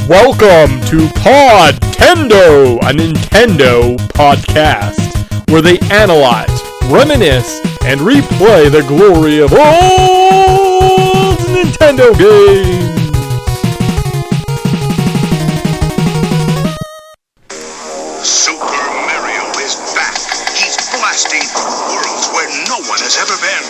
Welcome to Podtendo, a Nintendo podcast, where they analyze, reminisce, and replay the glory of old Nintendo games. Super Mario is back. He's blasting worlds where no one has ever been.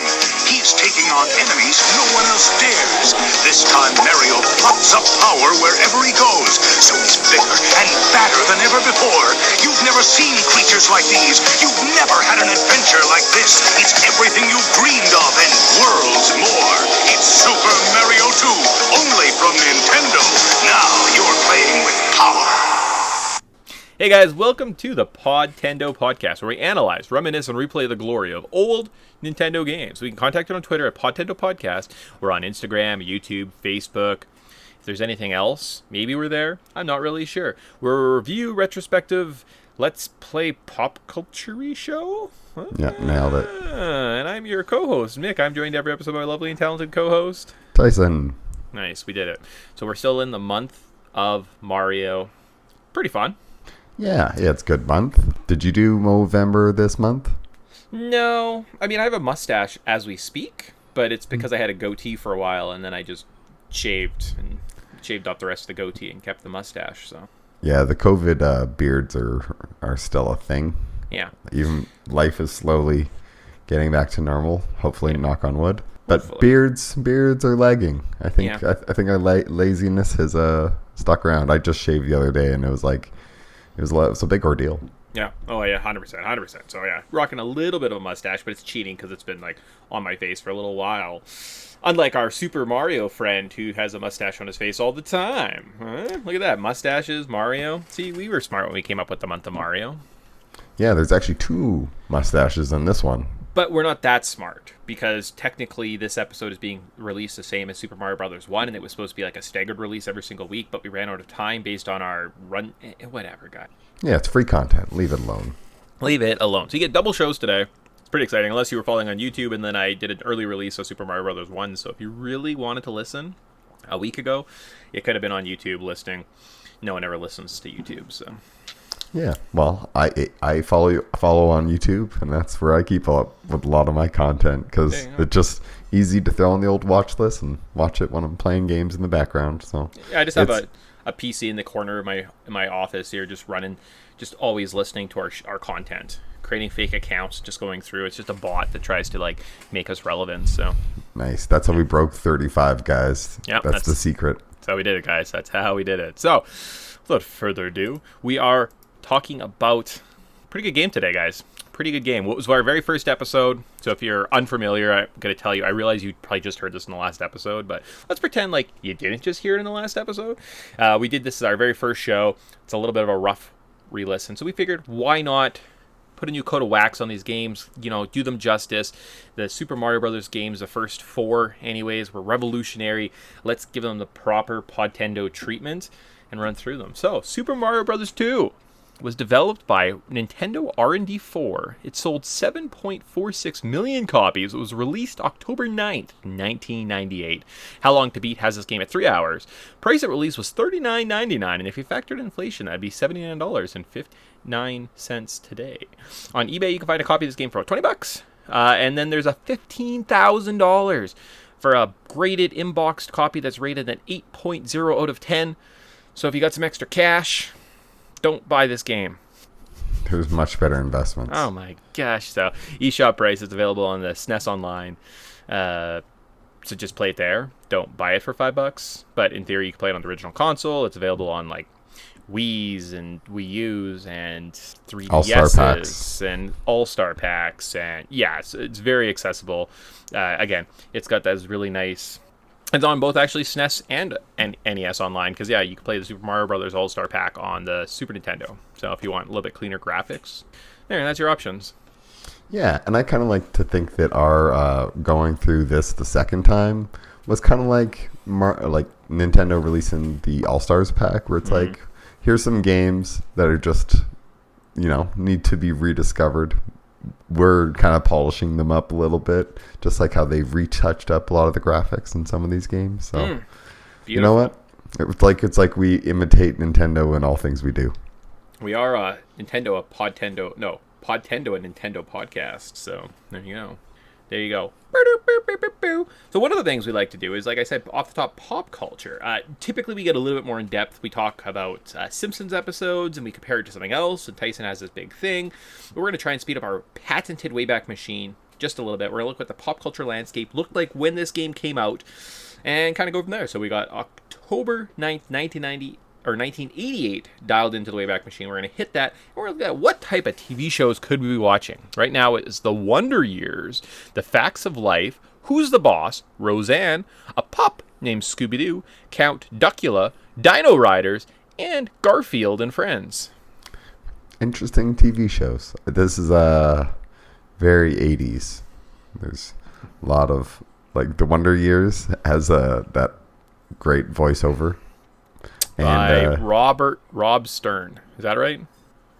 He's taking on enemies no one else dares. This time Mario pops up power wherever he goes, so he's bigger and badder than ever before. You've never seen creatures like these. You've never had an adventure like this. It's everything you've dreamed of and worlds more. It's Super Mario 2, only from Nintendo. Now you're playing with power. Hey guys, welcome to the Podtendo podcast, where we analyze, reminisce, and replay the glory of old Nintendo games. We can contact us on Twitter at Podtendo Podcast. We're on Instagram, YouTube, Facebook. If there's anything else, maybe we're there. I'm not really sure. We're a review, retrospective, let's play pop culture-y show. Yeah, nailed it. And I'm your co-host, Mick. I'm joined every episode by my lovely and talented co-host, Tyson. Nice, we did it. So we're still in the month of Mario. Pretty fun. Yeah, it's a good month. Did you do Movember this month? No. I mean, I have a mustache as we speak, but it's because I had a goatee for a while, and then I just shaved off the rest of the goatee and kept the mustache, so. Yeah, the COVID beards are still a thing. Yeah. Even life is slowly getting back to normal, hopefully, knock on wood. But Hopefully. beards are lagging. I think I think our laziness has stuck around. I just shaved the other day, and it was a big ordeal. Yeah. Oh, yeah, 100%. So, yeah, rocking a little bit of a mustache, but it's cheating because it's been, on my face for a little while. Unlike our Super Mario friend who has a mustache on his face all the time. Huh? Look at that. Mustaches, Mario. See, we were smart when we came up with the month of Mario. Yeah, there's actually 2 mustaches in this one. But we're not that smart, because technically this episode is being released the same as Super Mario Bros. 1, and it was supposed to be like a staggered release every single week, but we ran out of time based on our run. Whatever, guy. Yeah, it's free content. Leave it alone. Leave it alone. So you get double shows today. It's pretty exciting, unless you were following on YouTube, and then I did an early release of Super Mario Bros. 1, so if you really wanted to listen a week ago, it could have been on YouTube listing. No one ever listens to YouTube, so... Yeah, well, I follow on YouTube, and that's where I keep up with a lot of my content, because it's just easy to throw on the old watch list and watch it when I'm playing games in the background. So yeah, I just have a PC in the corner of my office here, just running, just always listening to our content, creating fake accounts, just going through. It's just a bot that tries to make us relevant. So nice. That's how we broke 35, guys. Yep, that's the secret. That's how we did it, guys. That's how we did it. So without further ado, we are talking about pretty good game today, guys. Pretty good game. What was our very first episode? So if you're unfamiliar, I'm going to tell you, I realize you probably just heard this in the last episode, but let's pretend like you didn't just hear it in the last episode. We did this as our very first show. It's a little bit of a rough re-listen, so we figured why not put a new coat of wax on these games, do them justice. The Super Mario Brothers games, the first 4 anyways, were revolutionary. Let's give them the proper Podtendo treatment and run through them. So, Super Mario Brothers 2 was developed by Nintendo R&D 4. It sold 7.46 million copies. It was released October 9th, 1998. How Long to Beat has this game at 3 hours. Price at release was $39.99, and if you factored inflation, that'd be $79.59 today. On eBay, you can find a copy of this game for about $20, and then there's a $15,000 for a graded inboxed copy that's rated an 8.0 out of 10. So if you got some extra cash, don't buy this game. There's much better investments. Oh my gosh. So eShop price is available on the SNES Online. So just play it there. Don't buy it for $5. But in theory, you can play it on the original console. It's available on Wii's and Wii U's and 3DS's and All-Star Packs. And yeah, it's very accessible. Again, it's got those really nice... It's on both actually SNES and NES Online, because you can play the Super Mario Brothers All-Star Pack on the Super Nintendo. So if you want a little bit cleaner graphics, that's your options. Yeah, and I kind of like to think that our going through this the second time was kind of like Nintendo releasing the All-Stars Pack, where it's here's some games that are just, need to be rediscovered. We're kind of polishing them up a little bit, just like how they've retouched up a lot of the graphics in some of these games. So, you know what? It's like we imitate Nintendo in all things we do. We are Podtendo a Nintendo podcast. So there you go. There you go. So one of the things we like to do is, like I said, off the top, pop culture. Typically, we get a little bit more in depth. We talk about Simpsons episodes, and we compare it to something else. And Tyson has this big thing. But we're going to try and speed up our patented Wayback Machine just a little bit. We're going to look at what the pop culture landscape looked like when this game came out, and kind of go from there. So we got October 9th, 1988 dialed into the Wayback Machine. We're going to hit that, and we're going to look at what type of TV shows could we be watching. Right now, it's The Wonder Years, The Facts of Life, Who's the Boss, Roseanne, A Pup Named Scooby-Doo, Count Duckula, Dino Riders, and Garfield and Friends. Interesting TV shows. This is very 80s. There's a lot of, like, The Wonder Years has that great voiceover. By Rob Stern. Is that right?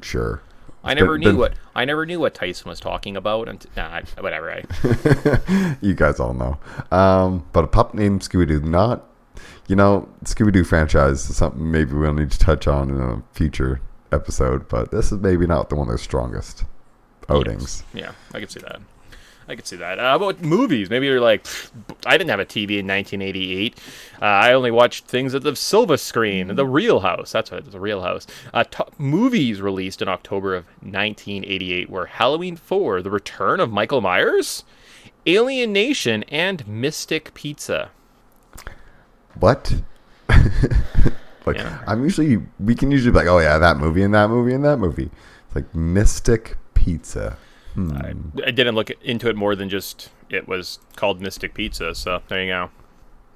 Sure. I never knew what Tyson was talking about. Whatever. You guys all know. But A Pup Named Scooby-Doo, Scooby-Doo franchise is something maybe we'll need to touch on in a future episode, but this is maybe not one of their strongest outings. Yeah, I can see that. How about movies? Maybe you're like, I didn't have a TV in 1988. I only watched things at the Silva screen, the Real House. That's right, the Real House. Top movies released in October of 1988 were Halloween 4, The Return of Michael Myers, Alien Nation, and Mystic Pizza. What? We can usually be like, oh yeah, that movie and that movie and that movie. It's like Mystic Pizza. I didn't look into it more than just it was called Mystic Pizza, so there you go.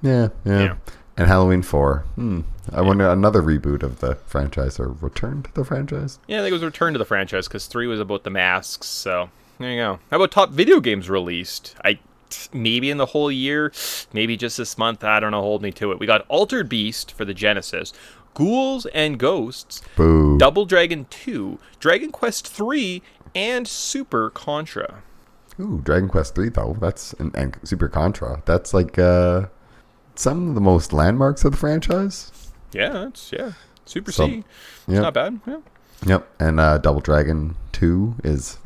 Yeah. And Halloween 4. I wonder, another reboot of the franchise or return to the franchise? Yeah, I think it was a return to the franchise because 3 was about the masks, so there you go. How about top video games released? Maybe in the whole year, maybe just this month, I don't know, hold me to it. We got Altered Beast for the Genesis, Ghouls and Ghosts, Boo. Double Dragon 2, Dragon Quest 3, and Super Contra. Ooh, Dragon Quest 3 though. And Super Contra. That's like some of the most landmarks of the franchise. Super C. It's not bad. Yeah. Yep. And Double Dragon 2 is,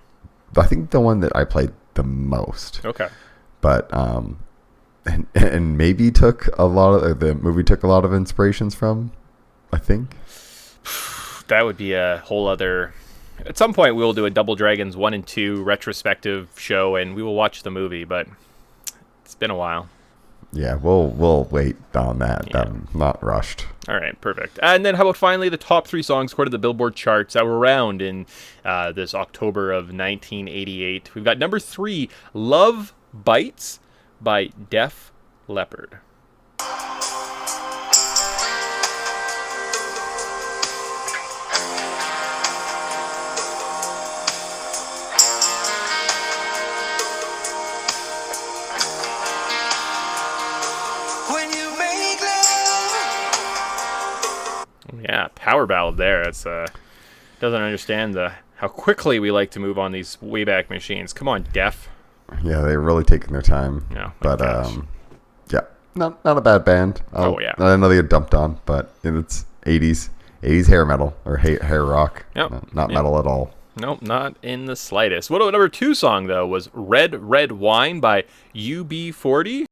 I think, the one that I played the most. Okay. But and maybe the movie took a lot of inspirations from, I think. That would be a whole other. At some point, we will do a Double Dragons 1 and 2 retrospective show, and we will watch the movie, but it's been a while. Yeah, we'll wait on that. Yeah. I'm not rushed. All right, perfect. And then how about finally the top 3 songs according to the Billboard charts that were around in this October of 1988. We've got number 3, Love Bites by Def Leppard. Yeah, power ballad there. It's doesn't understand how quickly we like to move on these Wayback Machines. Come on, Def. Yeah, they're really taking their time. Yeah, but yeah, not a bad band. I know they get dumped on, but it's 80s hair metal or hair rock. Yep. Not metal at all. Nope, not in the slightest. What about number 2 song though? Was Red Red Wine by UB40.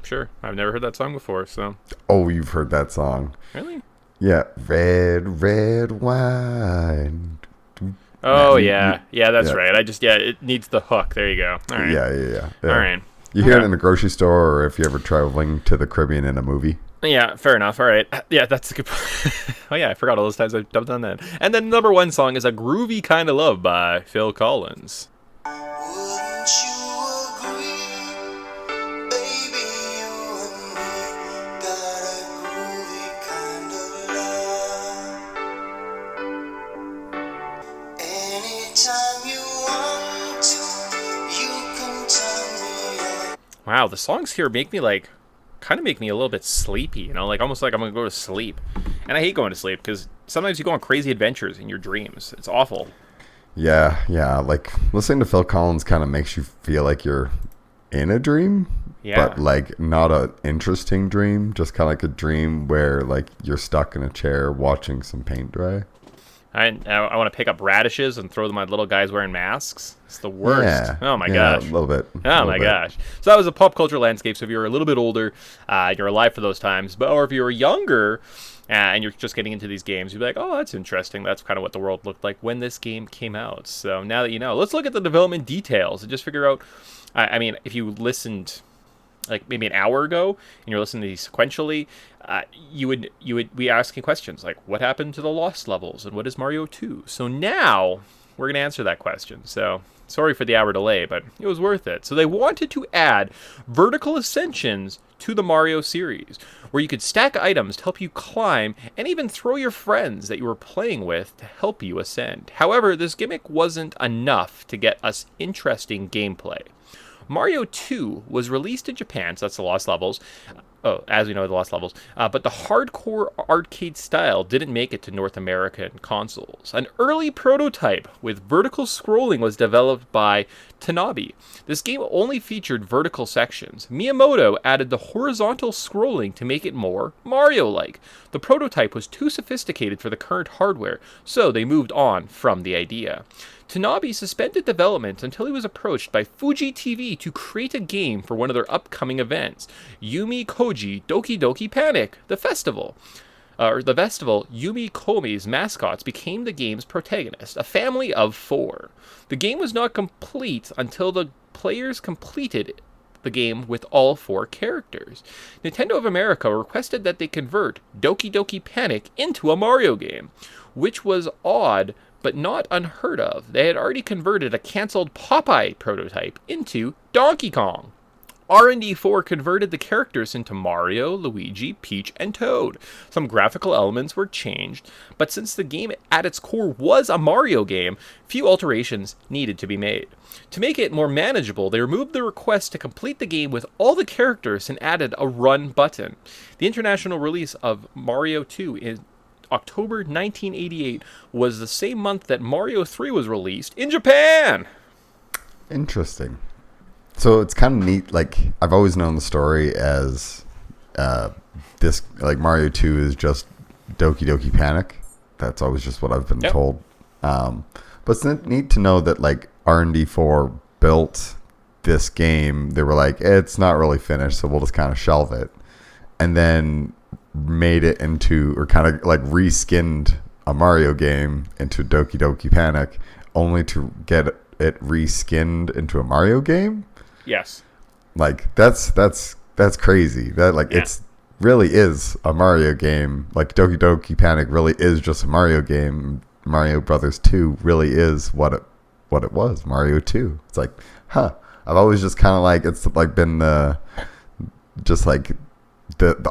Sure, I've never heard that song before, so. Oh, you've heard that song. Really? Yeah, Red Red Wine. Oh, yeah, that's right. It needs the hook. There you go. All right. Yeah. All right. You hear it in a grocery store, or if you're ever traveling to the Caribbean in a movie. Yeah, fair enough. All right. Yeah, that's a good point. Oh, yeah, I forgot all those times I've done that. And then number 1 song is A Groovy Kind of Love by Phil Collins. Wouldn't you agree, baby, you and me got a groovy kind of love. Anytime you want to, you can turn me on. Wow, the songs here make me kind of make me a little bit sleepy, like almost like I'm gonna go to sleep. And I hate going to sleep because sometimes you go on crazy adventures in your dreams. It's awful. Yeah. Like listening to Phil Collins kind of makes you feel like you're in a dream, but like not a interesting dream, just kind of like a dream where like you're stuck in a chair watching some paint dry. I want to pick up radishes and throw them at little guys wearing masks. It's the worst. Yeah, oh my gosh. A little bit. Oh my gosh. So that was a pop culture landscape. So if you're a little bit older, you're alive for those times. Or if you're younger and you're just getting into these games, you'd be like, oh, that's interesting. That's kind of what the world looked like when this game came out. So now that you know, let's look at the development details and just figure out. I mean, if you listened like maybe an hour ago and you're listening to these sequentially, you would be asking questions like, what happened to the lost levels and what is Mario 2? So now we're going to answer that question. So sorry for the hour delay, but it was worth it. So they wanted to add vertical ascensions to the Mario series, where you could stack items to help you climb and even throw your friends that you were playing with to help you ascend. However, this gimmick wasn't enough to get us interesting gameplay. Mario 2 was released in Japan, so that's the Lost Levels. As we know, the Lost Levels. But the hardcore arcade style didn't make it to North American consoles. An early prototype with vertical scrolling was developed by Tanabe. This game only featured vertical sections. Miyamoto added the horizontal scrolling to make it more Mario-like. The prototype was too sophisticated for the current hardware, so they moved on from the idea. Tanabe suspended development until he was approached by Fuji TV to create a game for one of their upcoming events, Yumi Koji Doki Doki Panic, the festival. Yumi Komi's mascots became the game's protagonist, a family of 4. The game was not complete until the players completed the game with all 4 characters. Nintendo of America requested that they convert Doki Doki Panic into a Mario game, which was odd but not unheard of. They had already converted a cancelled Popeye prototype into Donkey Kong. R&D 4 converted the characters into Mario, Luigi, Peach, and Toad. Some graphical elements were changed, but since the game at its core was a Mario game, few alterations needed to be made. To make it more manageable, they removed the request to complete the game with all the characters and added a run button. The international release of Mario 2 in October 1988 was the same month that Mario 3 was released in Japan. Interesting. So it's kind of neat. Like, I've always known the story as this, like, Mario 2 is just Doki Doki Panic. That's always just what I've been told. But it's neat to know that, like, R&D 4 built this game. They were like, it's not really finished, so we'll just kind of shelve it. And then made it into, or kind of like reskinned a Mario game into Doki Doki Panic, only to get it reskinned into a Mario game. Yes, like that's crazy. That like it's really is a Mario game. Like Doki Doki Panic really is just a Mario game. Mario Brothers 2 really is what it was. Mario 2. It's like, I've always just kind of like, it's like been the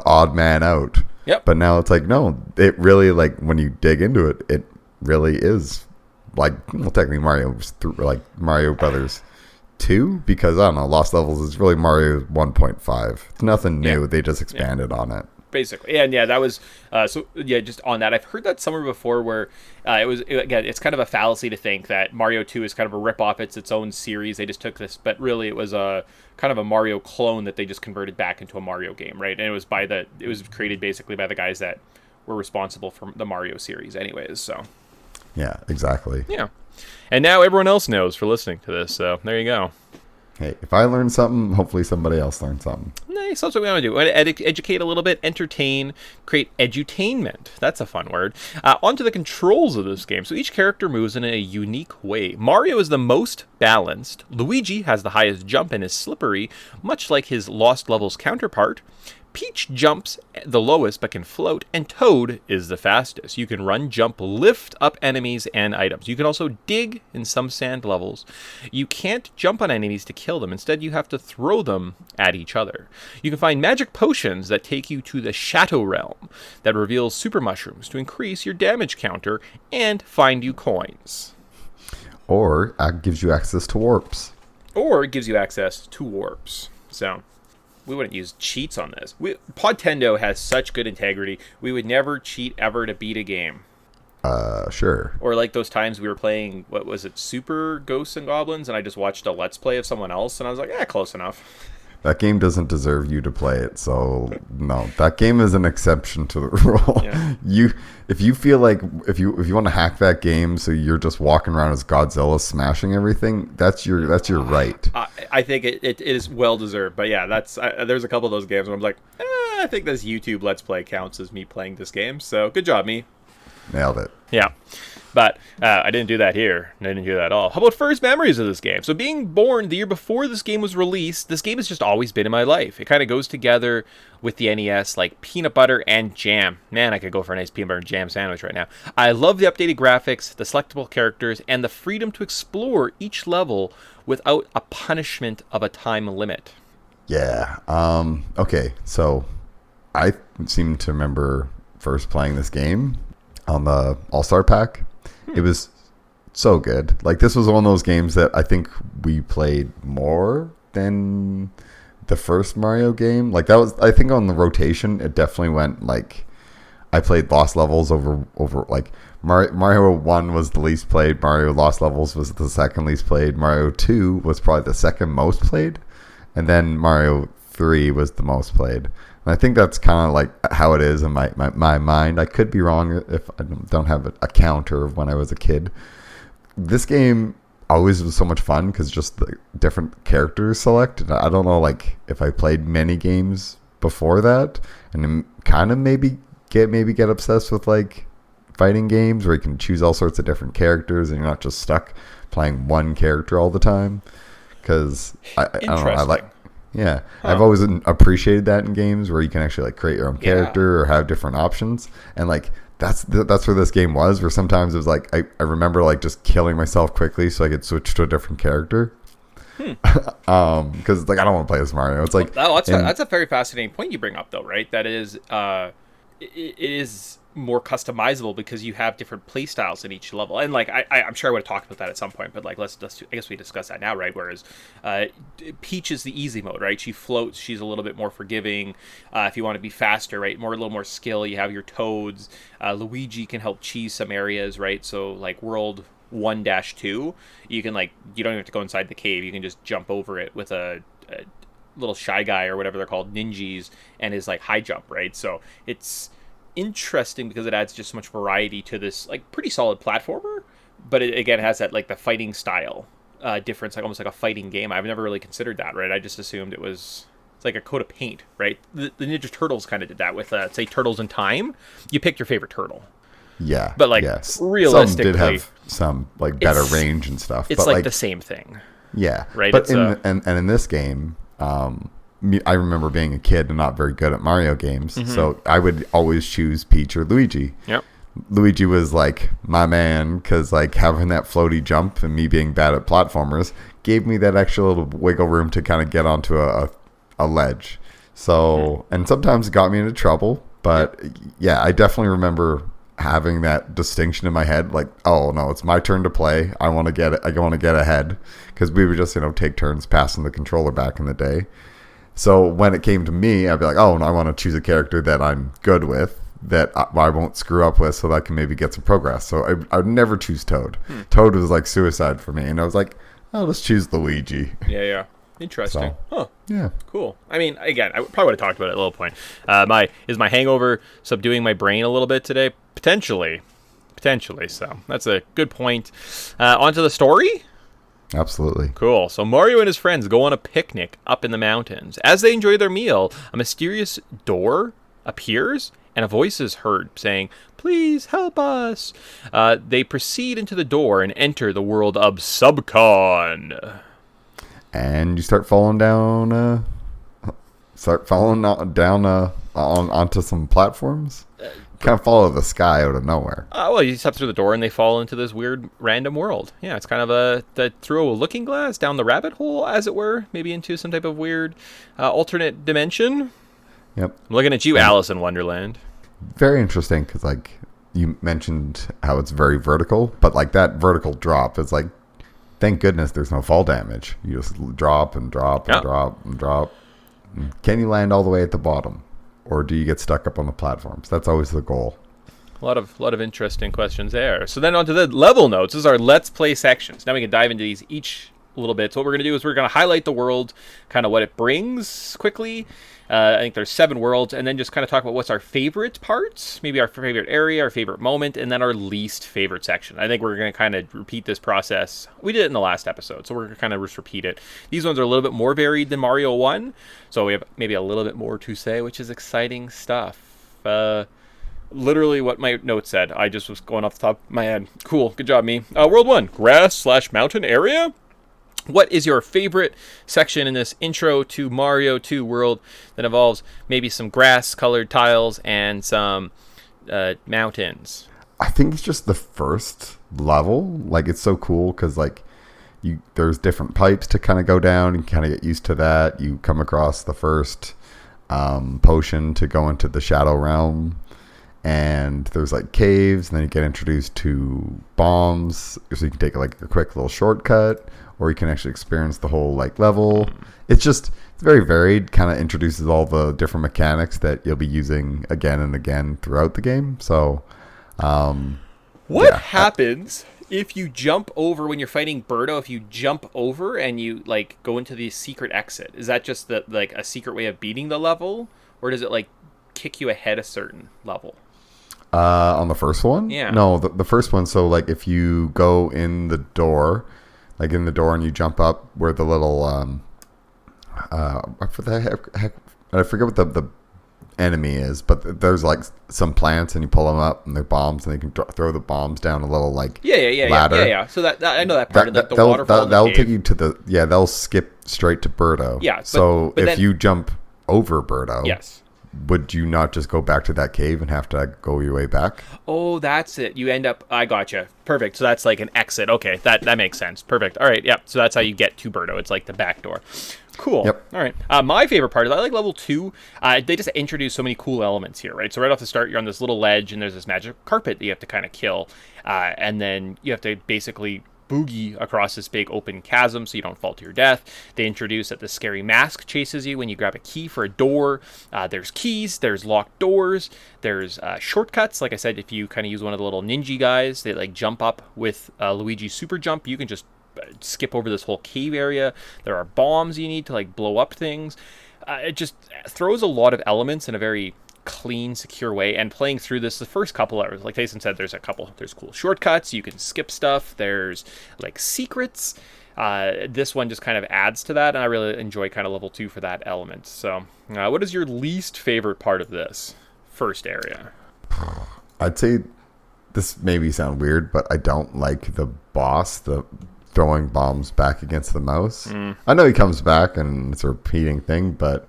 odd man out. Yep. But now it's like, no, it really, like, when you dig into it, it really is like, well, technically Mario Brothers 2, because I don't know, Lost Levels is really Mario 1.5. It's nothing new. They just expanded on it. Basically. And that was just on that, I've heard that somewhere before where again, it's kind of a fallacy to think that Mario 2 is kind of a rip-off. It's its own series. They just took this, but really it was a kind of a Mario clone that they just converted back into a Mario game, right? And it was created basically by the guys that were responsible for the Mario series anyways, so. Yeah, exactly. Yeah. And now everyone else knows for listening to this, so there you go. Hey, if I learn something, hopefully somebody else learns something. Nice. That's what we want to do. We want to educate a little bit, entertain, create edutainment. That's a fun word. Onto the controls of this game. So each character moves in a unique way. Mario is the most balanced. Luigi has the highest jump and is slippery, much like his Lost Levels counterpart. Peach jumps the lowest but can float, and Toad is the fastest. You can run, jump, lift up enemies and items. You can also dig in some sand levels. You can't jump on enemies to kill them. Instead, you have to throw them at each other. You can find magic potions that take you to the Shadow Realm that reveals super mushrooms to increase your damage counter and find you coins. Or gives you access to warps. Or it gives you access to warps. So we wouldn't use cheats on this. Podtendo has such good integrity. We would never cheat ever to beat a game. Sure. Or like those times we were playing, what was it, Super Ghosts and Goblins, and I just watched a Let's Play of someone else, and I was like, close enough. That game doesn't deserve you to play it, so no. That game is an exception to the rule. Yeah. If you feel like if you want to hack that game, so you're just walking around as Godzilla smashing everything, that's your right. I think it is well deserved, but yeah, there's a couple of those games where I'm like, I think this YouTube Let's Play counts as me playing this game. So good job, me. Nailed it. Yeah. But I didn't do that here. I didn't do that at all. How about first memories of this game? So being born the year before this game was released, this game has just always been in my life. It kind of goes together with the NES like peanut butter and jam. Man, I could go for a nice peanut butter and jam sandwich right now. I love the updated graphics, the selectable characters, and the freedom to explore each level without a punishment of a time limit. Yeah. Okay, so I seem to remember first playing this game on the All-Star Pack. It was so good. Like, this was one of those games that I think we played more than the first Mario game. Like, that was, I think on the rotation, it definitely went, like, I played Lost Levels over like, Mario 1 was the least played. Mario Lost Levels was the second least played. Mario 2 was probably the second most played. And then Mario 3 was the most played. And I think that's kind of like how it is in my mind. I could be wrong if I don't have a counter of when I was a kid. This game always was so much fun because just the different characters selected. I don't know, like, if I played many games before that and then kind of maybe get obsessed with like fighting games where you can choose all sorts of different characters and you're not just stuck playing one character all the time. Because I don't know, I like. Yeah, I've always appreciated that in games where you can actually like create your own character or have different options, and like that's where this game was. Where sometimes it was like I remember like just killing myself quickly so I could switch to a different character. Because like I don't want to play as Mario. It's like that's a very fascinating point you bring up, though, right? That is, it is more customizable because you have different play styles in each level, and like I'm sure I would have talked about that at some point, but like let's I guess we discuss that now, right? Whereas Peach is the easy mode, right? She floats, she's a little bit more forgiving. If you want to be faster, right, a little more skill, you have your Toads. Luigi can help cheese some areas, right? So like World 1-2, you can like you don't even have to go inside the cave, you can just jump over it with a little Shy Guy or whatever they're called, ninjas, and his like high jump, right? So it's interesting because it adds just so much variety to this like pretty solid platformer, but it again has that like the fighting style difference, like almost like a fighting game. I've never really considered that, right? I just assumed it's like a coat of paint, right? The Ninja Turtles kind of did that with say Turtles in Time. You picked your favorite turtle. Yeah, but like realistically, some did have some like better range and stuff. It's but like the same thing. Yeah, right. But in this game, I remember being a kid and not very good at Mario games, so I would always choose Peach or Luigi. Yep. Luigi was like my man because like having that floaty jump and me being bad at platformers gave me that extra little wiggle room to kind of get onto a ledge. So and sometimes it got me into trouble, but yeah, I definitely remember having that distinction in my head, like, oh no, it's my turn to play. I want to get it. I want to get ahead because we would just take turns passing the controller back in the day. So when it came to me, I'd be like, oh, no, I want to choose a character that I'm good with, that I won't screw up with, so that I can maybe get some progress. So I would never choose Toad. Toad was like suicide for me, and I was like, oh, let's choose Luigi. Yeah. Interesting. Huh. Yeah. Cool. I mean, again, I probably would have talked about it at a little point. Is my hangover subduing my brain a little bit today? Potentially. So that's a good point. Onto the story? Absolutely. Cool. So Mario and his friends go on a picnic up in the mountains. As they enjoy their meal, a mysterious door appears and a voice is heard saying, "Please help us." They proceed into the door and enter the world of Subcon. And you start falling down onto some platforms. Kind of follow the sky out of nowhere. Well, you step through the door and they fall into this weird random world. Yeah, it's kind of through a looking glass down the rabbit hole, as it were, maybe into some type of weird alternate dimension. Yep. I'm looking at you, Alice in Wonderland. Very interesting because, like, you mentioned how it's very vertical, but like that vertical drop is like thank goodness there's no fall damage. You just drop and drop and Yeah. drop and drop. Can you land all the way at the bottom, or do you get stuck up on the platforms? That's always the goal. A lot of interesting questions there. So then on to the level notes. This is our Let's Play sections. Now we can dive into these each a little bit. So what we're going to do is we're going to highlight the world, kind of what it brings quickly. I think there's 7 worlds, and then just kind of talk about what's our favorite parts, maybe our favorite area, our favorite moment, and then our least favorite section. I think we're going to kind of repeat this process. We did it in the last episode, so we're going to kind of just repeat it. These ones are a little bit more varied than Mario 1, so we have maybe a little bit more to say, which is exciting stuff. Literally what my note said. I just was going off the top of my head. Cool. Good job, me. World 1, grass/mountain area. What is your favorite section in this intro to Mario 2 world that involves maybe some grass-colored tiles and some mountains? I think it's just the first level. Like, it's so cool because, like, there's different pipes to kind of go down and kind of get used to that. You come across the first potion to go into the Shadow Realm. And there's like caves, and then you get introduced to bombs, so you can take like a quick little shortcut, or you can actually experience the whole like level. It's very varied, kind of introduces all the different mechanics that you'll be using again and again throughout the game. So what happens if you jump over when you're fighting Birdo? If you jump over and you like go into the secret exit, is that just like a secret way of beating the level, or does it like kick you ahead a certain level? On the first one? Yeah. No, the first one. So like if you go in the door, and you jump up where the little I forget what the enemy is, but there's like some plants, and you pull them up, and they're bombs, and they can throw the bombs down a little like ladder. Yeah. So that I know that part of like the waterfall. That'll take you to they'll skip straight to Birdo. Yeah. So if you jump over Birdo, yes. Would you not just go back to that cave and have to go your way back? Oh, that's it. You end up... I gotcha. Perfect. So that's like an exit. Okay, that makes sense. Perfect. All right, yeah. So that's how you get to Birdo. It's like the back door. Cool. Yep. All right. My favorite part is I like level 2. They just introduce so many cool elements here, right? So right off the start, you're on this little ledge, and there's this magic carpet that you have to kind of kill. And then you have to basically boogie across this big open chasm so you don't fall to your death. They introduce that the scary mask chases you when you grab a key for a door. There's keys, there's locked doors, there's shortcuts. Like I said, if you kind of use one of the little ninja guys, they like jump up with Luigi's super jump, you can just skip over this whole cave area. There are bombs you need to like blow up things. It just throws a lot of elements in a very clean, secure way. And playing through this the first couple hours, like Jason said, there's cool shortcuts, you can skip stuff, there's like secrets. This one just kind of adds to that, and I really enjoy kind of level 2 for that element. So what is your least favorite part of this first area? I'd say this maybe sound weird, but I don't like the boss, the throwing bombs back against the mouse. I know he comes back and it's a repeating thing, but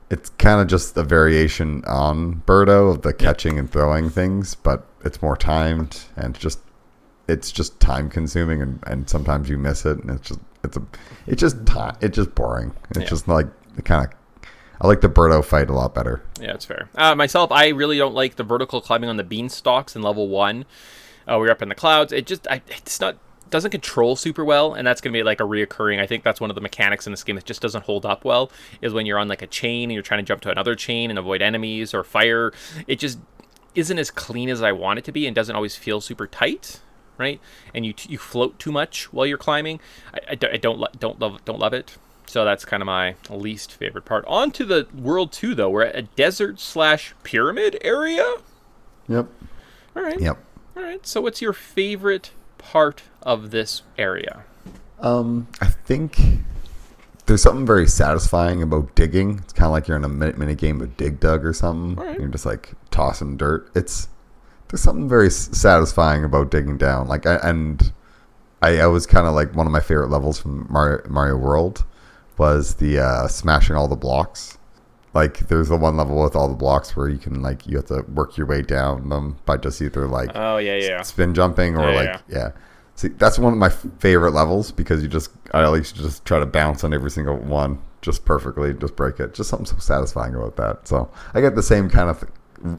it's kind of just a variation on Birdo of the catching and throwing things, but it's more timed, and it's just time consuming, and sometimes you miss it, and it's just boring. It's just like I like the Birdo fight a lot better. Yeah, it's fair. Myself, I really don't like the vertical climbing on the beanstalks in level 1. We're up in the clouds. Doesn't control super well, and that's going to be like a reoccurring. I think that's one of the mechanics in this game that just doesn't hold up well, is when you're on like a chain and you're trying to jump to another chain and avoid enemies or fire. It just isn't as clean as I want it to be, and doesn't always feel super tight, right? And you float too much while you're climbing. I don't love it. So that's kind of my least favorite part. On to the World 2, though. We're at a desert/pyramid area. Yep. All right. Yep. All right. So what's your favorite part of this area? I think there's something very satisfying about digging. It's kind of like you're in a mini game of Dig Dug or something. Right. You're just like tossing dirt. There's something very satisfying about digging down. Like I was kind of like, one of my favorite levels from Mario World was the smashing all the blocks. Like there's the one level with all the blocks where you can you have to work your way down them by just either like spin jumping or See, that's one of my favorite levels, because I at least just try to bounce on every single one just perfectly, just break it. Just something so satisfying about that. So I get the same kind of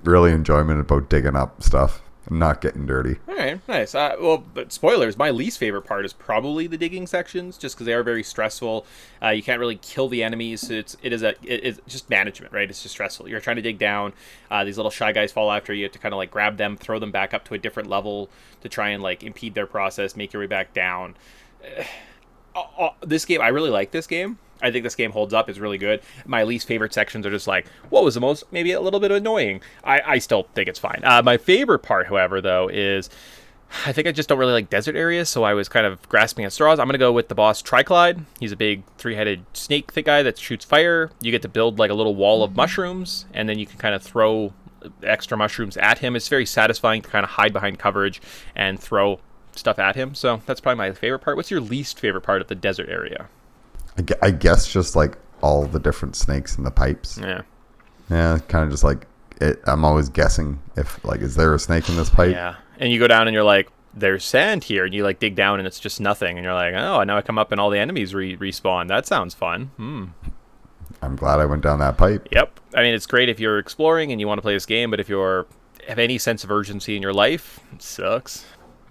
really enjoyment about digging up stuff not getting dirty. All right, nice. Well, but spoilers. My least favorite part is probably the digging sections, just because they are very stressful. You can't really kill the enemies. It's just management, right? It's just stressful. You're trying to dig down. These little shy guys fall after you. You have to kind of like grab them, throw them back up to a different level to try and like impede their process, make your way back down. This game, I really like this game. I think this game holds up. It's really good. My least favorite sections are just like, what was the most, maybe a little bit annoying. I still think it's fine. My favorite part, however, though, is I think I just don't really like desert areas, so I was kind of grasping at straws. I'm going to go with the boss Triclide. He's a big three-headed snake guy that shoots fire. You get to build like a little wall of mushrooms, and then you can kind of throw extra mushrooms at him. It's very satisfying to kind of hide behind coverage and throw stuff at him. So that's probably my favorite part. What's your least favorite part of the desert area? I guess just like all the different snakes in the pipes. Yeah. Yeah, kind of just like it. I'm always guessing if like, is there a snake in this pipe? Yeah. And you go down and you're like, there's sand here, and you like dig down and it's just nothing, and you're like, oh, now I come up and all the enemies respawn. That sounds fun. I'm glad I went down that pipe. Yep. I mean, it's great if you're exploring and you want to play this game, but if you're have any sense of urgency in your life, it sucks.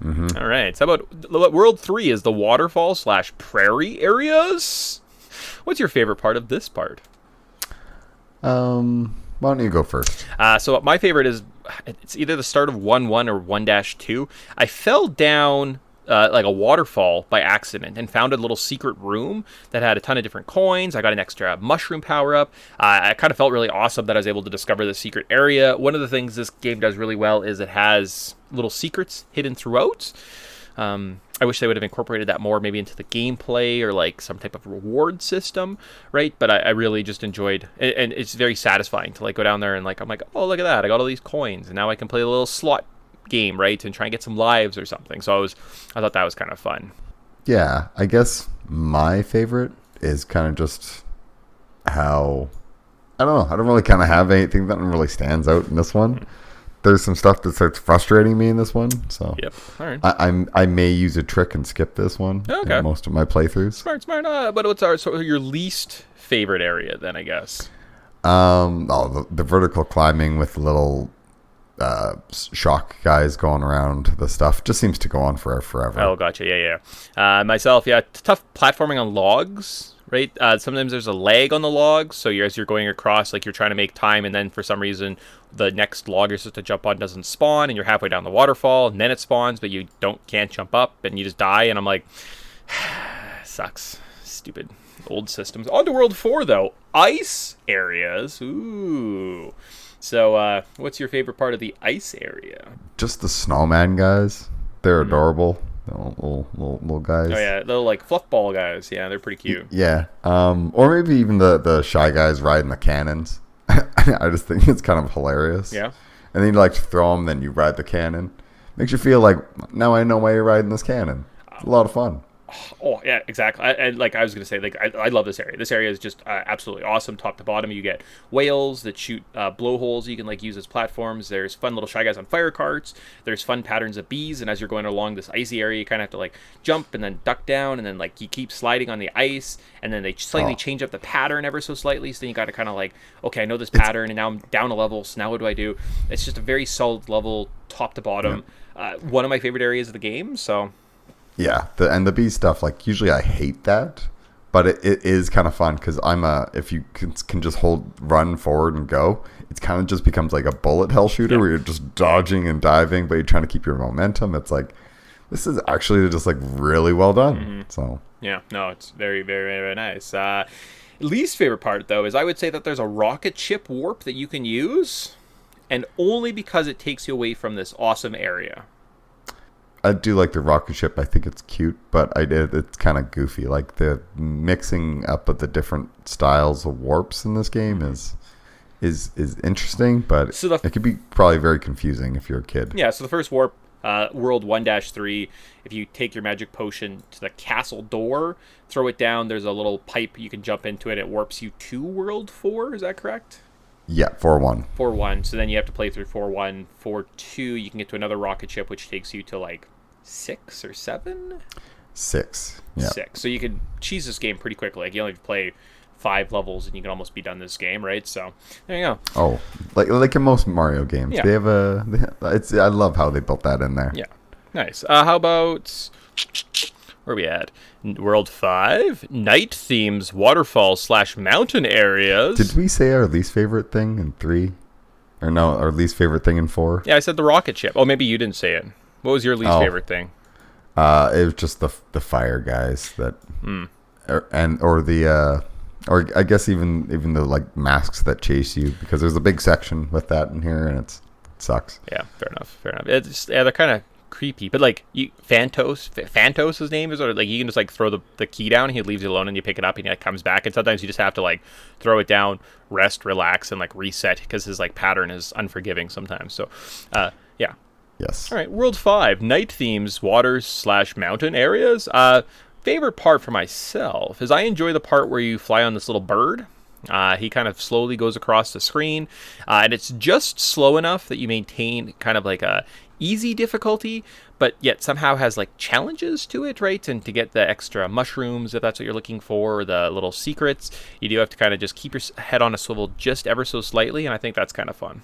All right. So how about World 3 is the waterfall / prairie areas? What's your favorite part of this part? Why don't you go first? So my favorite is, it's either the start of 1-1 or 1-2. I fell down like a waterfall by accident and found a little secret room that had a ton of different coins. I got an extra mushroom power up. I kind of felt really awesome that I was able to discover the secret area. One of the things this game does really well is it has little secrets hidden throughout. I wish they would have incorporated that more maybe into the gameplay or like some type of reward system, right? But I really just enjoyed, and it's very satisfying to like go down there and like, I'm like, oh, look at that, I got all these coins, and now I can play a little slot game, right, and try and get some lives or something. So I thought that was kind of fun. Yeah, I guess my favorite is kind of just how, I don't know, I don't really kind of have anything that really stands out in this one. There's some stuff that starts frustrating me in this one, so Yep. All right. I may use a trick and skip this one Okay. in most of my playthroughs. Smart. But what's your least favorite area then, I guess? The vertical climbing with little shock guys going around the stuff just seems to go on forever. Oh, gotcha. Yeah. Myself, tough platforming on logs, right? Sometimes there's a lag on the logs, so as you're going across, like you're trying to make time, and then for some reason the next log you're supposed to jump on doesn't spawn, and you're halfway down the waterfall, and then it spawns, but you can't jump up, and you just die, and I'm like, sucks. Stupid old systems. On to World 4, though. Ice areas. Ooh. So, what's your favorite part of the ice area? Just the snowman guys. They're adorable. Little guys. Oh, yeah. Little, like, fluff ball guys. Yeah, they're pretty cute. Yeah. Or maybe even the shy guys riding the cannons. I just think it's kind of hilarious. Yeah. And then you like to throw them, then you ride the cannon. Makes you feel like, now I know why you're riding this cannon. It's a lot of fun. Oh, yeah, exactly. And like I was going to say, like I love this area. This area is just absolutely awesome, top to bottom. You get whales that shoot blowholes you can like use as platforms. There's fun little shy guys on fire carts. There's fun patterns of bees. And as you're going along this icy area, you kind of have to like jump and then duck down. And then like you keep sliding on the ice. And then they slightly change up the pattern ever so slightly. So then you got to kind of like, okay, I know this pattern and now I'm down a level. So now what do I do? It's just a very solid level, top to bottom. One of my favorite areas of the game. So... Yeah, the bee stuff, like, usually I hate that, but it is kind of fun, because if you can just run forward and go, it kind of just becomes like a bullet hell shooter where you're just dodging and diving, but you're trying to keep your momentum. It's like, this is actually just like really well done. So yeah, no, it's very, very, very nice. Least favorite part, though, is I would say that there's a rocket ship warp that you can use, and only because it takes you away from this awesome area. I do like the rocket ship. I think it's cute, but it's kind of goofy. Like the mixing up of the different styles of warps in this game is interesting, but it could be probably very confusing if you're a kid. Yeah, so the first warp, World 1-3, if you take your magic potion to the castle door, throw it down, there's a little pipe you can jump into it. It warps you to World 4, is that correct? Yeah, 4-1. 4-1. So then you have to play through 4-1. 4-2, you can get to another rocket ship, which takes you to like 6 or 7? 6. Yeah. 6. So you can cheese this game pretty quickly. Like you only have to play 5 levels and you can almost be done this game, right? So there you go. Oh, like in most Mario games, Yeah. they have I love how they built that in there. Yeah, nice. How about where are we at? World 5, night themes, waterfalls / mountain areas. Did we say our least favorite thing in 3? Or no, our least favorite thing in 4? Yeah, I said the rocket ship. Oh, maybe you didn't say it. What was your least favorite thing? It was just the fire guys that, or I guess even the like masks that chase you, because there's a big section with that in here and it sucks. Yeah, fair enough. It's they're kind of creepy, but like Phantos, his name is, or like you can just like throw the key down, and he leaves you alone, and you pick it up, and he like comes back, and sometimes you just have to like throw it down, rest, relax, and like reset because his like pattern is unforgiving sometimes. So, yeah. Yes. All right, World 5, night themes, waters / mountain areas. Favorite part for myself is I enjoy the part where you fly on this little bird. He kind of slowly goes across the screen, and it's just slow enough that you maintain kind of like a easy difficulty, but yet somehow has like challenges to it, right? And to get the extra mushrooms, if that's what you're looking for, or the little secrets, you do have to kind of just keep your head on a swivel just ever so slightly, and I think that's kind of fun.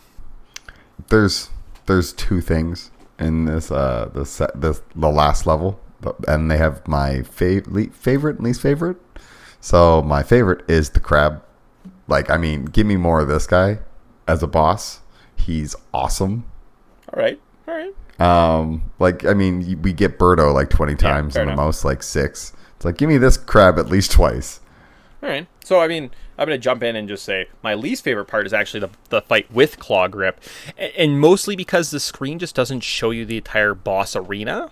There's 2 things in this the last level, and they have my favorite and least favorite. So my favorite is the crab. Like, I mean, give me more of this guy as a boss. He's awesome. All right. Like, I mean, we get Birdo like 20 times and the most like 6. It's like, give me this crab at least twice. All right. So, I mean, I'm going to jump in and just say my least favorite part is actually the fight with Claw Grip. And mostly because the screen just doesn't show you the entire boss arena.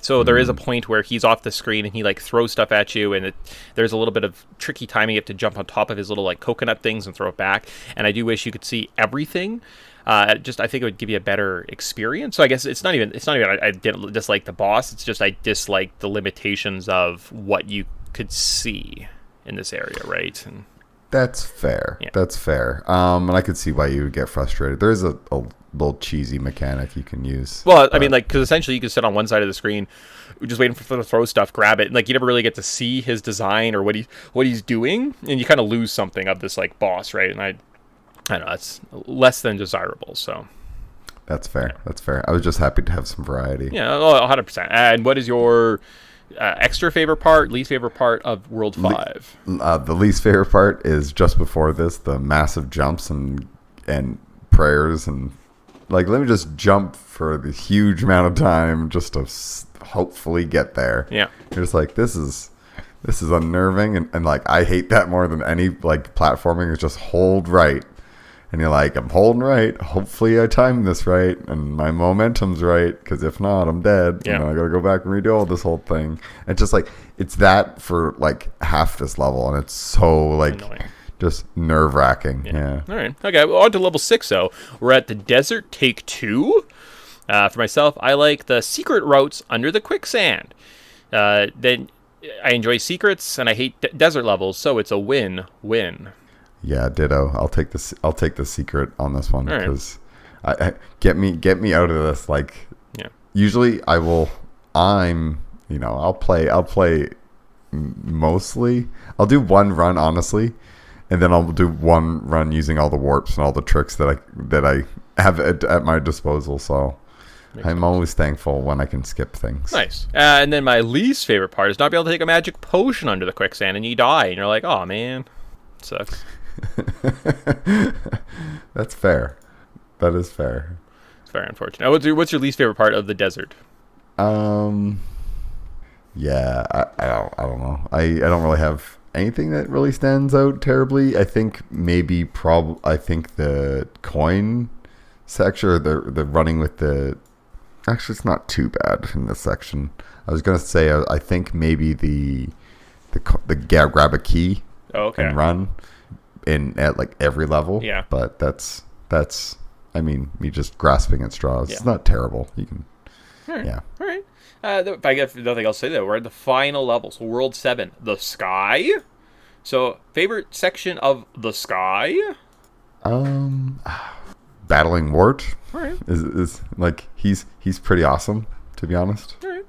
So there is a point where he's off the screen and he like throws stuff at you, and there's a little bit of tricky timing. You have to jump on top of his little like coconut things and throw it back. And I do wish you could see everything. I think it would give you a better experience. So I guess it's not even I didn't dislike the boss. It's just I dislike the limitations of what you could see in this area, right? And that's fair. Yeah. That's fair. And I could see why you would get frustrated. There is a little cheesy mechanic you can use. Well, I mean, like, because essentially you can sit on one side of the screen, just waiting for him to throw stuff, grab it, and like you never really get to see his design or what he's doing, and you kind of lose something of this like boss, right? And I don't know, it's less than desirable. So that's fair. Yeah. That's fair. I was just happy to have some variety. Yeah, 100%. And what is your extra favorite part, least favorite part of World 5? The least favorite part is just before this, the massive jumps and prayers and like, let me just jump for the huge amount of time just to hopefully get there. Yeah. You're just like, this is unnerving. And like, I hate that more than any like platforming is just hold right. And you're like, I'm holding right. Hopefully I timed this right. And my momentum's right. Because if not, I'm dead. Yeah. And I got to go back and redo all this whole thing. And just like, it's that for like half this level. And it's so like... annoying. Just nerve-wracking. Yeah. All right. Okay. Well, on to level 6, though. We're at the desert, take 2. For myself, I like the secret routes under the quicksand. Then I enjoy secrets, and I hate desert levels, so it's a win-win. Yeah, ditto. I'll take the secret on this one because I get me out of this. Like, usually I'll play mostly. I'll do one run honestly. And then I'll do one run using all the warps and all the tricks that I have at my disposal. So I'm always thankful when I can skip things. Nice. And then my least favorite part is not being able to take a magic potion under the quicksand and you die. And you're like, oh, man. Sucks. That's fair. That is fair. It's very unfortunate. What's your least favorite part of the desert? Yeah, I don't know. I don't really have anything that really stands out terribly. I think I think the coin section, or the running with the... Actually, it's not too bad in this section. I was going to say, I think maybe the grab a key and run at like every level. Yeah. But that's I mean, me just grasping at straws. Yeah. It's not terrible. You can... All right. Yeah. All right. If I get nothing else to say, though, we're at the final level. So World 7, the sky. So, favorite section of the sky? Battling Wart. All right. Is like he's pretty awesome, to be honest. All right.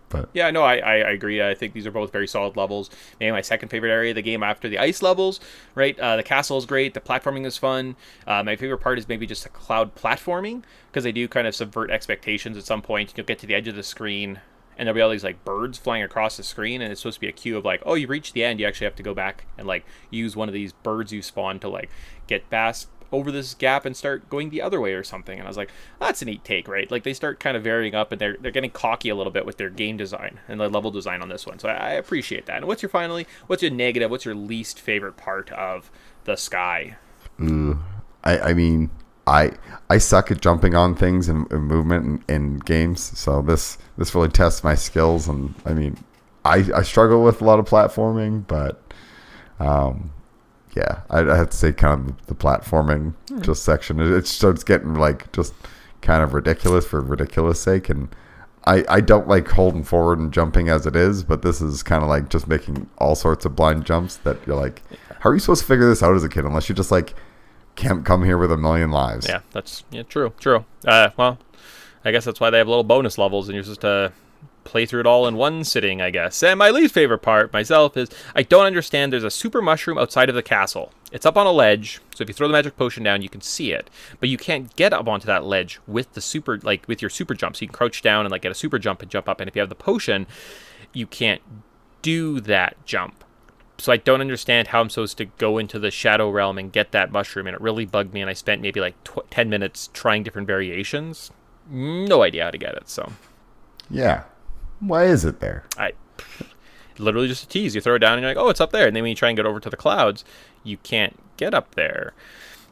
But Yeah, no, I agree. I think these are both very solid levels. Maybe my second favorite area of the game after the ice levels, right? The castle is great. The platforming is fun. My favorite part is maybe just the cloud platforming, because they do kind of subvert expectations at some point. You'll get to the edge of the screen, and there'll be all these like birds flying across the screen, and it's supposed to be a cue of like, oh, you reached the end. You actually have to go back and like use one of these birds you spawned to like get past over this gap and start going the other way or something. And I was like, that's a neat take, right? Like they start kind of varying up, and they're getting cocky a little bit with their game design and the level design on this one. So I appreciate that. And what's your negative? What's your least favorite part of the sky? I mean, I suck at jumping on things and movement in games, so this really tests my skills. And I mean, I struggle with a lot of platforming, but yeah, I have to say kind of the platforming just section. It starts getting like just kind of ridiculous for ridiculous sake, and I don't like holding forward and jumping as it is, but this is kind of like just making all sorts of blind jumps that you're like, how are you supposed to figure this out as a kid unless you just like can't come here with a million lives? Yeah, that's true. Well, I guess that's why they have little bonus levels, and you're supposed to play through it all in one sitting, I guess. And my least favorite part myself is I don't understand. There's a super mushroom outside of the castle. It's up on a ledge, so if you throw the magic potion down, you can see it, but you can't get up onto that ledge with the super, like with your super jump. So you can crouch down and like get a super jump and jump up. And if you have the potion, you can't do that jump. So I don't understand how I'm supposed to go into the shadow realm and get that mushroom, and it really bugged me. And I spent maybe like 10 minutes trying different variations. No idea how to get it. So Yeah. Why is it there? Literally just a tease. You throw it down and you're like, oh, it's up there. And then when you try and get over to the clouds, you can't get up there.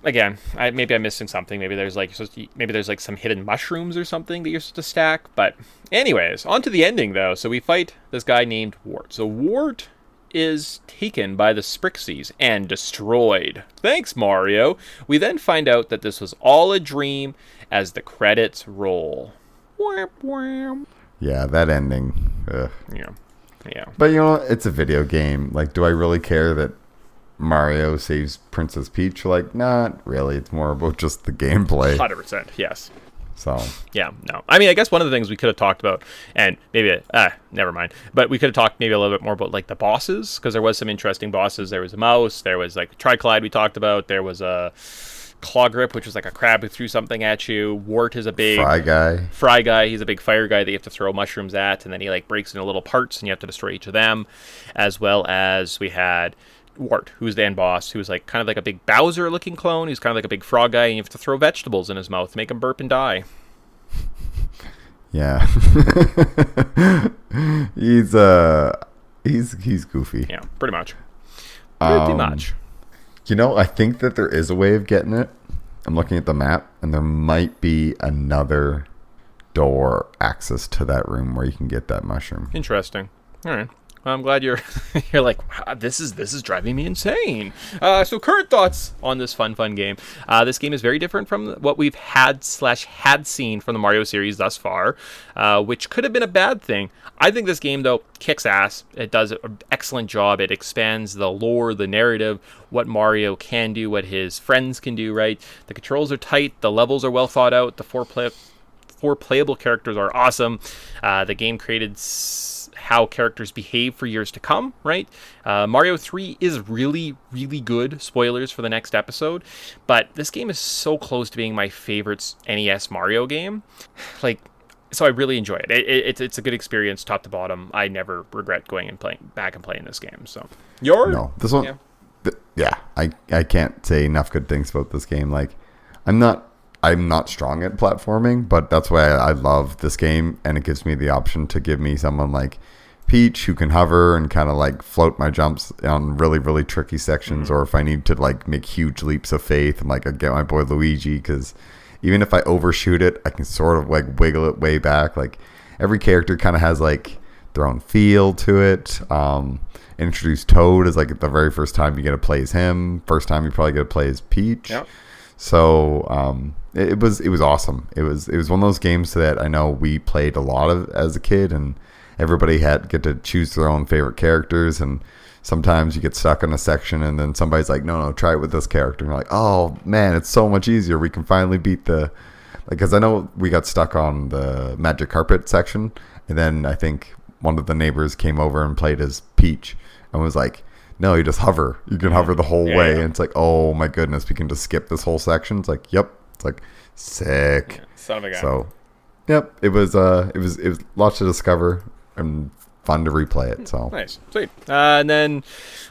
Again, maybe I'm missing something. Maybe there's like some hidden mushrooms or something that you're supposed to stack. But anyways, on to the ending though. So we fight this guy named Wart. So Wart is taken by the Sprixies and destroyed. Thanks, Mario. We then find out that this was all a dream as the credits roll. Yeah, that ending. Ugh. Yeah. But you know, it's a video game. Like, do I really care that Mario saves Princess Peach? Like, not really. It's more about just the gameplay. 100%, yes. So yeah, no. I mean, I guess one of the things we could have talked about, and maybe never mind. But we could have talked maybe a little bit more about like the bosses, because there was some interesting bosses. There was a mouse. There was like Triclide we talked about. There was a Claw Grip, which was like a crab who threw something at you. Wart is a big Fry guy. He's a big fire guy that you have to throw mushrooms at, and then he like breaks into little parts, and you have to destroy each of them. As well as we had Wart, who's the end boss, who's like kind of like a big Bowser-looking clone. He's kind of like a big frog guy, and you have to throw vegetables in his mouth to make him burp and die. Yeah, he's goofy. Yeah, pretty much. Pretty much. You know, I think that there is a way of getting it. I'm looking at the map, and there might be another door access to that room where you can get that mushroom. Interesting. All right. Well, I'm glad you're like, wow, this is driving me insane. So current thoughts on this fun game. This game is very different from what we've had seen from the Mario series thus far, which could have been a bad thing. I think this game, though, kicks ass. It does an excellent job. It expands the lore, the narrative, what Mario can do, what his friends can do, right? The controls are tight. The levels are well thought out. The four playable characters are awesome. The game created how characters behave for years to come, right? Mario 3 is really, really good. Spoilers for the next episode. But this game is so close to being my favorite NES Mario game. So I really enjoy it. It's a good experience, top to bottom. I never regret going and playing this game. So this one, yeah. I can't say enough good things about this game. Like, I'm not strong at platforming, but that's why I love this game, and it gives me the option to give me someone like Peach who can hover and kind of like float my jumps on really, really tricky sections, or if I need to like make huge leaps of faith, I'm like, I get my boy Luigi, because even if I overshoot it, I can sort of like wiggle it way back. Like, every character kind of has like their own feel to it. Introduce Toad as like the very first time you get to play as him. First time you probably get to play as Peach. Yep. So it was awesome. It was one of those games that I know we played a lot of as a kid, and everybody get to choose their own favorite characters, and sometimes you get stuck in a section and then somebody's like, no, try it with this character, and you're like, oh man, it's so much easier. We can finally beat because I know we got stuck on the magic carpet section, and then I think one of the neighbors came over and played as Peach and was like, no, you just hover. You can hover the whole way. Yeah. And it's like, oh my goodness, we can just skip this whole section. It's like, yep. It's like, sick. Yeah, son of a guy. So, yep, it was lots to discover and fun to replay it. So Nice. Sweet. And then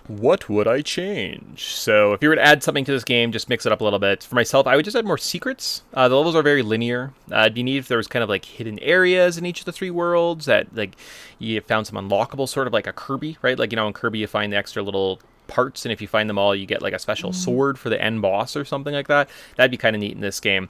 what would I change? So if you were to add something to this game, just mix it up a little bit. For myself, I would just add more secrets. The levels are very linear. Do you need if there was kind of like hidden areas in each of the 3 worlds that like you found some unlockable, sort of like a Kirby, right? Like, in Kirby you find the extra little parts, and if you find them all, you get like a special sword for the end boss or something like that. That'd be kind of neat in this game,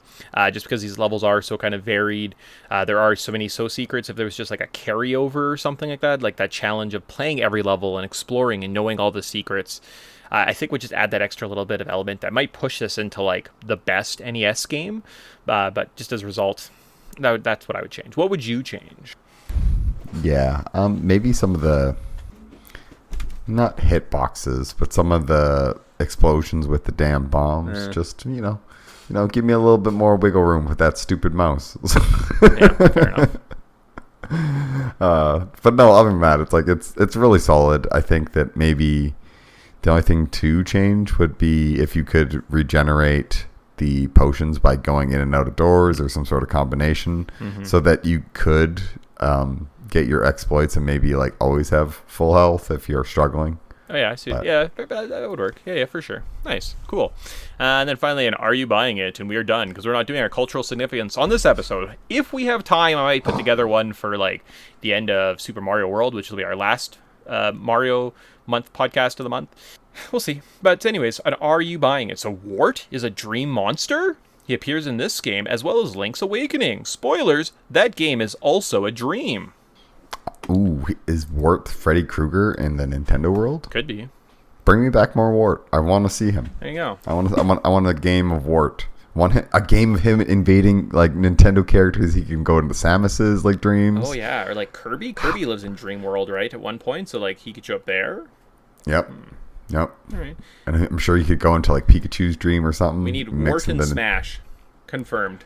just because these levels are so kind of varied. There are so many secrets. If there was just like a carryover or something like that challenge of playing every level and exploring and knowing all the secrets, I think would just add that extra little bit of element that might push this into like the best NES game. But just as a result, that's what I would change. What would you change? yeah, maybe some of the, not hitboxes, but some of the explosions with the damn bombs. Just give me a little bit more wiggle room with that stupid mouse. Yeah, fair enough. But no, other than that, it's like it's really solid. I think that maybe the only thing to change would be if you could regenerate the potions by going in and out of doors or some sort of combination, so that you could get your exploits and maybe like always have full health if you're struggling. Oh yeah, I see. But- Yeah, that would work. Yeah, for sure. Nice, cool. And then finally, are you buying it? And we are done because we're not doing our cultural significance on this episode. If we have time, I might put together one for like the end of Super Mario World, which will be our last Mario month podcast of the month. We'll see. But anyways, and are you buying it? So Wart is a dream monster. He appears in this game as well as Link's Awakening. Spoilers: that game is also a dream. Ooh, is Wart Freddy Krueger in the Nintendo world? Could be. Bring me back more Wart. I want to see him. There you go. I want a game of Wart. A game of him invading like Nintendo characters. He can go into Samus's like dreams. Oh yeah, or like Kirby. Kirby lives in Dream World, right? At one point, so like he could show up there. Yep. Yep. All right. And I'm sure you could go into like Pikachu's dream or something. We need mix Wart and in the- Smash. Confirmed.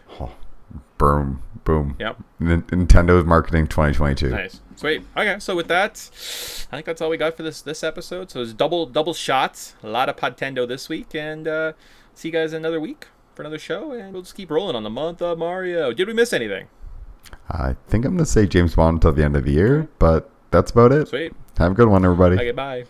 Boom. Boom. Yep. Nintendo's marketing 2022. Nice. Sweet. Okay, so with that, I think that's all we got for this episode. So it's double shots. A lot of Podtendo this week, and see you guys in another week for another show, and we'll just keep rolling on the month of Mario. Did we miss anything? I think I'm going to say James Bond until the end of the year, but that's about it. Sweet. Have a good one, everybody. Okay, bye.